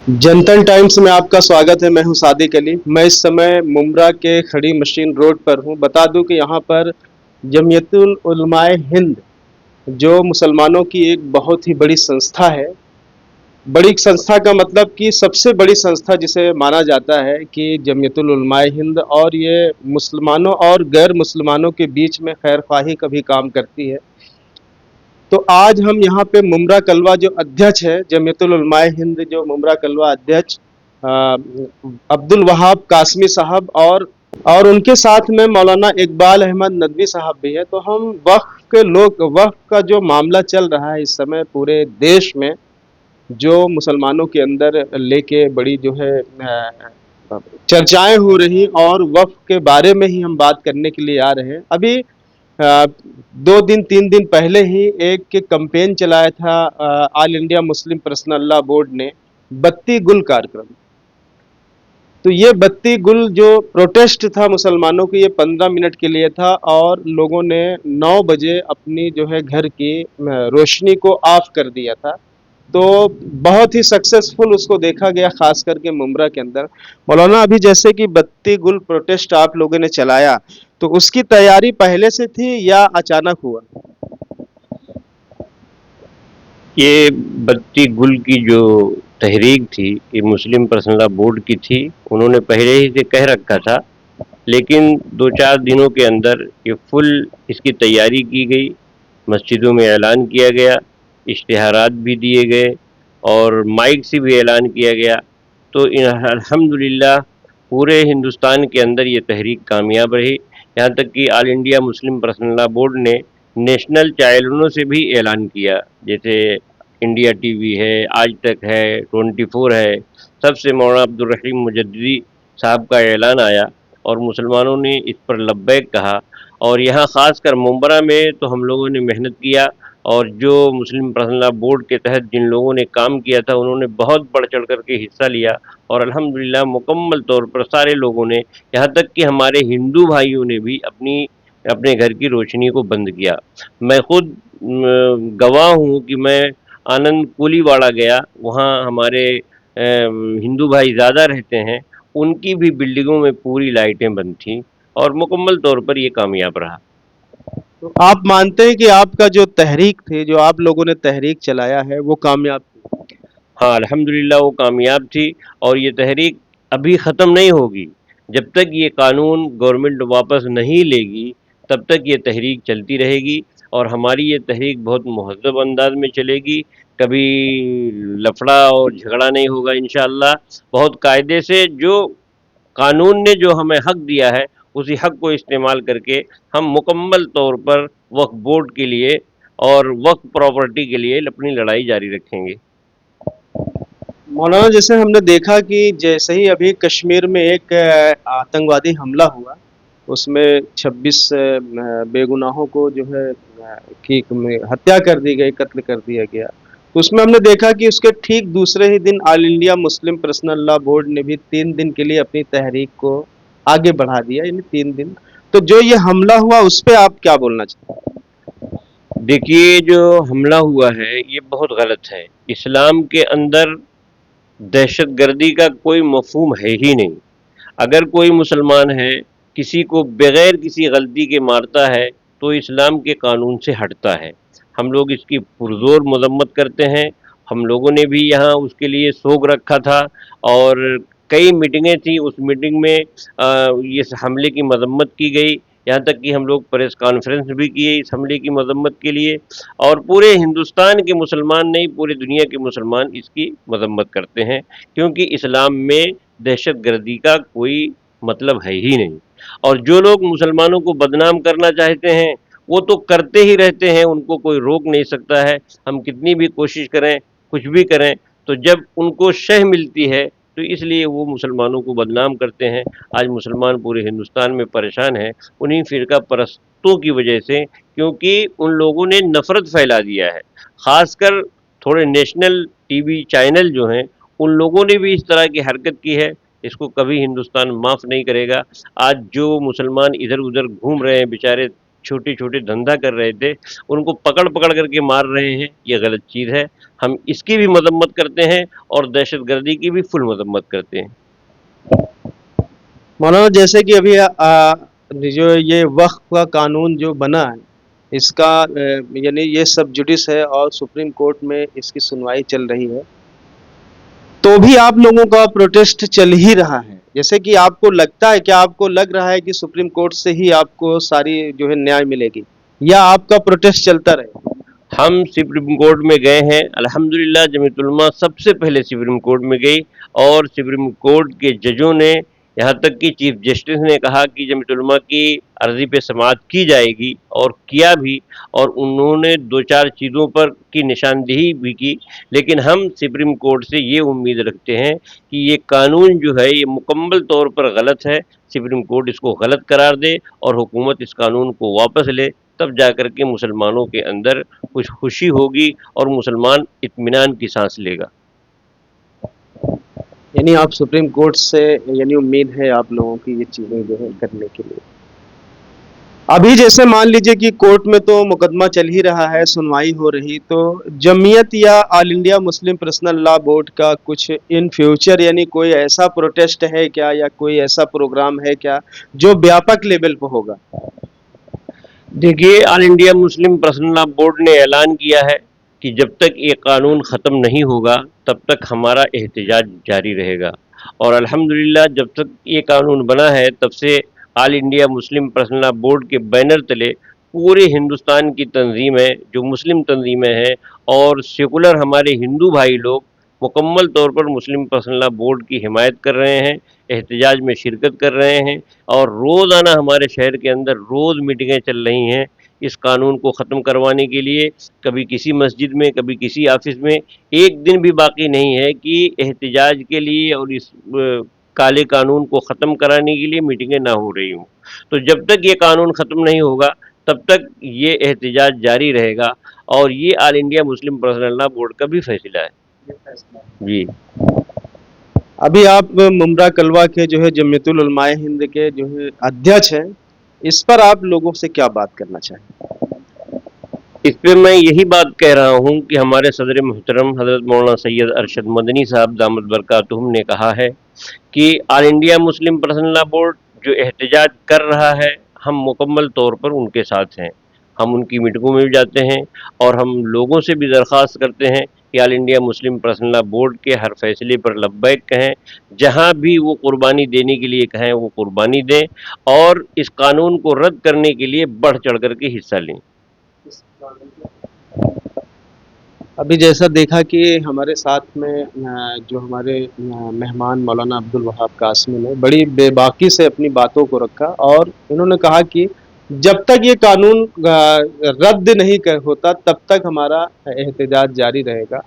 जनतन times में आपका स्वागत है। मैं हूं सादिक अली। मैं इस समय मुम्ब्रा के खड़ी मशीन रोड पर हूं। बता दूं कि यहां पर जमियतुल उलमाए हिंद जो मुसलमानों की एक बहुत ही बड़ी संस्था है। बड़ी संस्था का मतलब कि सबसे बड़ी संस्था जिसे माना जाता है कि जमियतुल उलमाए हिंद, और ये मुसलमानों और गैर मुसलमानों के बीच में खैर ख्वाही का भी काम करती है। तो आज हम यहाँ पे मुमरा कलवा जो अध्यक्ष है जमियतुल उलमाए हिंद, जो मुमरा कलवा अध्यक्ष अ, अब्दुल वहाब कासमी साहब, और उनके साथ में मौलाना इकबाल अहमद नदवी साहब भी है। तो हम वक्फ के लोग, वक्फ का जो मामला चल रहा है इस समय पूरे देश में, जो मुसलमानों के अंदर लेके बड़ी जो है चर्चाएं हो रही, और वक्फ के बारे में ही हम बात करने के लिए आ रहे हैं। अभी 2 दिन 3 दिन पहले ही एक कैंपेन चलाया था all India Muslim personal law board ने, बत्ती गुल कार्यक्रम। तो ये बत्ती गुल जो प्रोटेस्ट था मुसलमानों की, ये 15 मिनट के लिए था, और लोगों ने 9 बजे अपनी जो है घर की रोशनी को ऑफ कर दिया था। तो बहुत ही सक्सेसफुल उसको देखा गया, खास करके मुमरा के अंदर। मौलाना, अभी जैसे कि बत्ती गुल प्रोटेस्ट आप लोगों ने चलाया, तो उसकी तैयारी पहले से थी या अचानक हुआ? ये बत्ती गुल की जो तहरीक थी, ये मुस्लिम पर्सनल लॉ बोर्ड की थी। उन्होंने पहले ही से कह रखा था, लेकिन 2-4 दिनों के अंदर ये फुल इसकी तैयारी की गई, मस्जिदों में ऐलान किया गया, इश्तिहारात भी दिए गए और माइक से भी ऐलान किया गया। तो अल्हम्दुलिल्लाह पूरे हिंदुस्तान के अंदर ये तहरीक कामयाब रही। यहाँ तक कि all India Muslim personal law board ने नेशनल चैनलों से भी ऐलान किया, जैसे इंडिया टीवी है, आज तक है, 24 है, सबसे मौलाना अब्दुल रहीम मुजद्दिदी साहब का ऐलान आया और मुसलमानों ने इस पर लब्बैक कहा। और यहाँ ख़ासकर मुंबरा में तो हम लोगों ने मेहनत किया, और जो मुस्लिम पर्सनल लॉ बोर्ड के तहत जिन लोगों ने काम किया था उन्होंने बहुत बढ़ चढ़ कर के हिस्सा लिया, और अल्हम्दुलिल्लाह मुकम्मल तौर पर सारे लोगों ने, यहाँ तक कि हमारे हिंदू भाइयों ने भी अपने घर की रोशनी को बंद किया। मैं खुद गवाह हूँ कि मैं आनंद कोलीवाड़ा गया, वहाँ हमारे हिंदू भाई ज़्यादा रहते हैं, उनकी भी बिल्डिंगों में पूरी लाइटें बंद थीं और मुकम्मल तौर पर ये कामयाब रहा। तो आप मानते हैं कि आपका जो तहरीक थी, जो आप लोगों ने तहरीक चलाया है, वो कामयाब थी? हाँ, अल्हम्दुलिल्लाह वो कामयाब थी, और ये तहरीक अभी ख़त्म नहीं होगी। जब तक ये कानून गवर्नमेंट वापस नहीं लेगी, तब तक ये तहरीक चलती रहेगी, और हमारी ये तहरीक बहुत मुहज़्ज़ब अंदाज में चलेगी। कभी लफड़ा और झगड़ा नहीं होगा इंशाअल्लाह। बहुत कायदे से जो कानून ने जो हमें हक दिया है, उसी हक को इस्तेमाल करके हम मुकम्मल तौर पर वक्फ बोर्ड के लिए और वक्फ प्रॉपर्टी के लिए अपनी लड़ाई जारी रखेंगे। मौलाना, जैसे हमने देखा कि जैसे ही अभी कश्मीर में एक आतंकवादी हमला हुआ, उसमें 26 बेगुनाहों को जो है की हत्या कर दी गई, कत्ल कर दिया गया। तो उसमें हमने देखा कि उसके ठीक दूसरे ही दिन all India Muslim personal law board ने भी 3 दिन के लिए अपनी तहरीक को आगे बढ़ा दिया, यानी 3 दिन। तो जो ये हमला हुआ, उस पर आप क्या बोलना चाहते हैं? देखिए, जो हमला हुआ है ये बहुत गलत है। इस्लाम के अंदर दहशतगर्दी का कोई मफ़हूम है ही नहीं। अगर कोई मुसलमान है किसी को बग़ैर किसी गलती के मारता है, तो इस्लाम के कानून से हटता है। हम लोग इसकी पुरज़ोर मज़म्मत करते हैं। हम लोगों ने भी यहाँ उसके लिए सोग रखा था, और कई मीटिंगें थी, उस मीटिंग में इस हमले की मज़म्मत की गई। यहाँ तक कि हम लोग प्रेस कॉन्फ्रेंस भी किए इस हमले की मज़म्मत के लिए, और पूरे हिंदुस्तान के मुसलमान नहीं, पूरी दुनिया के मुसलमान इसकी मज़म्मत करते हैं, क्योंकि इस्लाम में दहशतगर्दी का कोई मतलब है ही नहीं। और जो लोग मुसलमानों को बदनाम करना चाहते हैं, वो तो करते ही रहते हैं, उनको कोई रोक नहीं सकता है। हम कितनी भी कोशिश करें, कुछ भी करें, तो जब उनको शह मिलती है, तो इसलिए वो मुसलमानों को बदनाम करते हैं। आज मुसलमान पूरे हिंदुस्तान में परेशान हैं, उन्हीं फ़िरका परस्तों की वजह से, क्योंकि उन लोगों ने नफ़रत फैला दिया है। ख़ासकर थोड़े नेशनल टीवी चैनल जो हैं, उन लोगों ने भी इस तरह की हरकत की है। इसको कभी हिंदुस्तान माफ़ नहीं करेगा। आज जो मुसलमान इधर-उधर घूम रहे हैं बेचारे छोटे छोटे धंधा कर रहे थे उनको पकड़ पकड़ करके मार रहे हैं, ये गलत चीज़ है। हम इसकी भी मजम्मत करते हैं और दहशतगर्दी की भी फुल मजम्मत करते हैं। मौलाना, जैसे कि अभी जो ये वक्फ का कानून जो बना है, इसका यानी ये सब जुडिस है और सुप्रीम कोर्ट में इसकी सुनवाई चल रही है, तो भी आप लोगों का प्रोटेस्ट चल ही रहा है। जैसे कि आपको लगता है, क्या आपको लग रहा है कि सुप्रीम कोर्ट से ही आपको सारी जो है न्याय मिलेगी, या आपका प्रोटेस्ट चलता रहेगा? हम सुप्रीम कोर्ट में गए हैं, अल्हम्दुलिल्लाह जमीयत उलमा सबसे पहले सुप्रीम कोर्ट में गई और सुप्रीम कोर्ट के जजों ने, यहाँ तक कि चीफ जस्टिस ने कहा कि जमीयत उलमा की अर्जी पे समाअत की जाएगी और किया भी, और उन्होंने दो चार चीज़ों पर की निशानदेही भी की। लेकिन हम सुप्रीम कोर्ट से ये उम्मीद रखते हैं कि ये कानून जो है ये मुकम्मल तौर पर गलत है, सुप्रीम कोर्ट इसको गलत करार दे और हुकूमत इस कानून को वापस ले, तब जाकर के मुसलमानों के अंदर कुछ खुशी होगी और मुसलमान इत्मीनान की सांस लेगा। यानी आप सुप्रीम कोर्ट से यानी उम्मीद है आप लोगों की ये चीज़ें जो है करने के लिए। अभी जैसे मान लीजिए कि कोर्ट में तो मुकदमा चल ही रहा है, सुनवाई हो रही, तो जमीयत या all India Muslim personal law board का कुछ इन फ्यूचर यानी कोई ऐसा प्रोटेस्ट है क्या, या कोई ऐसा प्रोग्राम है क्या जो व्यापक लेवल पर होगा? देखिए, all India Muslim personal law board ने ऐलान किया है कि जब तक ये कानून ख़त्म नहीं होगा तब तक हमारा एहतजाज जारी रहेगा। और अल्हम्दुलिल्लाह जब तक ये कानून बना है तब से all India Muslim personal law board के बैनर तले पूरे हिंदुस्तान की तंजीमें, जो मुस्लिम तंजीमें हैं और सेकुलर हमारे हिंदू भाई लोग मुकम्मल तौर पर मुस्लिम पर्सनल लॉ बोर्ड की हिमायत कर रहे हैं, एहतजाज में शिरकत कर रहे हैं और रोज़ाना हमारे शहर के अंदर रोज़ मीटिंगें चल रही हैं इस कानून को ख़त्म करवाने के लिए। कभी किसी मस्जिद में, कभी किसी ऑफिस में, एक दिन भी बाकी नहीं है कि एहतजाज के लिए और इस काले कानून को ख़त्म कराने के लिए मीटिंगें ना हो रही हों। तो जब तक ये कानून ख़त्म नहीं होगा तब तक ये एहतजाज जारी रहेगा और ये all India Muslim personal law board का भी फैसला है जी। अभी आप मुमरा कलवा के जो है जमीयतुल उलमाए हिंद के जो है अध्यक्ष हैं, इस पर आप लोगों से क्या बात करना चाहें? इस पे मैं यही बात कह रहा हूँ कि हमारे सदर मुहतरम हज़रत मौलाना सैयद अरशद मदनी साहब दामद बरकातुहुम ने कहा है कि all India Muslim personal law board जो एहतजाज कर रहा है, हम मुकम्मल तौर पर उनके साथ हैं। हम उनकी मीटिंगों में भी जाते हैं और हम लोगों से भी दरख्वास्त करते हैं कि all India Muslim personal law board के हर फैसले पर लब्बैक कहें, जहाँ भी वो कुर्बानी देने के लिए कहें वो कुर्बानी दें और इस कानून को रद्द करने के लिए बढ़ चढ़ कर के हिस्सा लें। अभी जैसा देखा कि हमारे साथ में जो हमारे मेहमान मौलाना अब्दुल वहाब कासमी ने बड़ी बेबाकी से अपनी बातों को रखा और इन्होंने कहा कि जब तक ये कानून रद्द नहीं होता तब तक हमारा एहतजाज जारी रहेगा।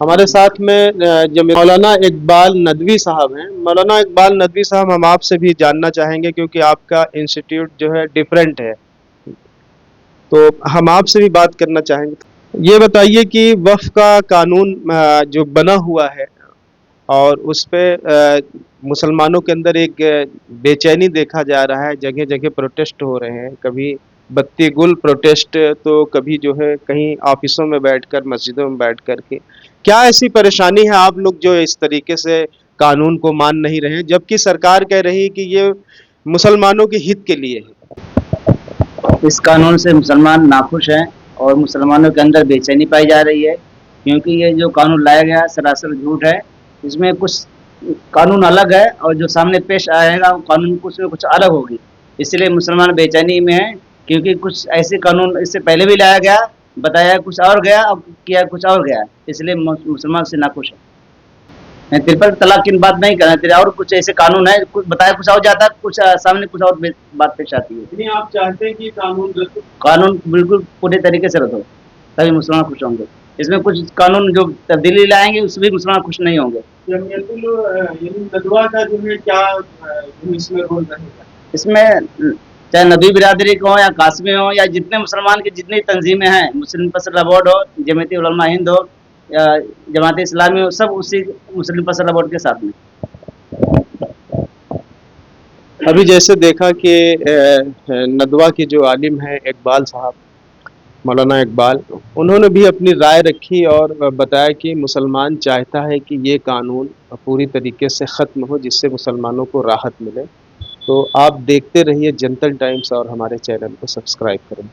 हमारे साथ में जो मौलाना इकबाल नदवी साहब हैं। मौलाना इकबाल नदवी साहब, हम आपसे भी जानना चाहेंगे क्योंकि आपका इंस्टीट्यूट जो है डिफरेंट है, तो हम आपसे भी बात करना चाहेंगे। ये बताइए कि वक्फ का कानून जो बना हुआ है और उस पे मुसलमानों के अंदर एक बेचैनी देखा जा रहा है, जगह जगह प्रोटेस्ट हो रहे हैं, कभी बत्ती गुल प्रोटेस्ट, तो कभी जो है कहीं ऑफिसों में बैठकर, मस्जिदों में बैठ कर के। क्या ऐसी परेशानी है आप लोग जो इस तरीके से कानून को मान नहीं रहे हैं, जबकि सरकार कह रही है कि ये मुसलमानों के हित के लिए है? इस कानून से मुसलमान नाखुश हैं और मुसलमानों के अंदर बेचैनी पाई जा रही है, क्योंकि ये जो कानून लाया गया सरासर झूठ है। इसमें कुछ कानून अलग है और जो सामने पेश आएगा वो कानून कुछ अलग होगी, इसलिए मुसलमान बेचैनी में है। क्योंकि कुछ ऐसे कानून इससे पहले भी लाया गया, बताया कुछ और गया, अब किया कुछ और गया, इसलिए मुसलमान से नाखुश है। ट्रिपल तलाक की बात नहीं करना तेरे, और कुछ ऐसे कानून है, कुछ बताया कुछ और जाता है, कुछ सामने कुछ और बात पेश आती है। नहीं, आप चाहते हैं कि कानून बिल्कुल पूरे तरीके से रद्द हो, तभी मुसलमान खुश होंगे। इसमें कुछ कानून जो तब्दीली लाएंगे उसमें भी मुसलमान खुश नहीं होंगे। नदवा का जो है क्या इसमें रोल रहेगा? इसमें चाहे नदवी बिरादरी को हो या कासमी हो या जितने मुसलमान की जितनी तंजीमें हैं, मुस्लिम पर्सनल बोर्ड हो, जमीयत उलमा हिंद हो या जमात इस्लामी हो, सब उसी मुस्लिम पर्सनल बोर्ड के साथ में। ابھی جیسے دیکھا کہ ندوہ کے جو عالم ہیں اقبال صاحب، مولانا اقبال، انہوں نے بھی اپنی رائے رکھی اور بتایا کہ مسلمان چاہتا ہے کہ یہ قانون پوری طریقے سے ختم ہو جس سے مسلمانوں کو راحت ملے۔ تو آپ دیکھتے رہیے جنتل ٹائمز اور ہمارے چینل کو سبسکرائب کریں۔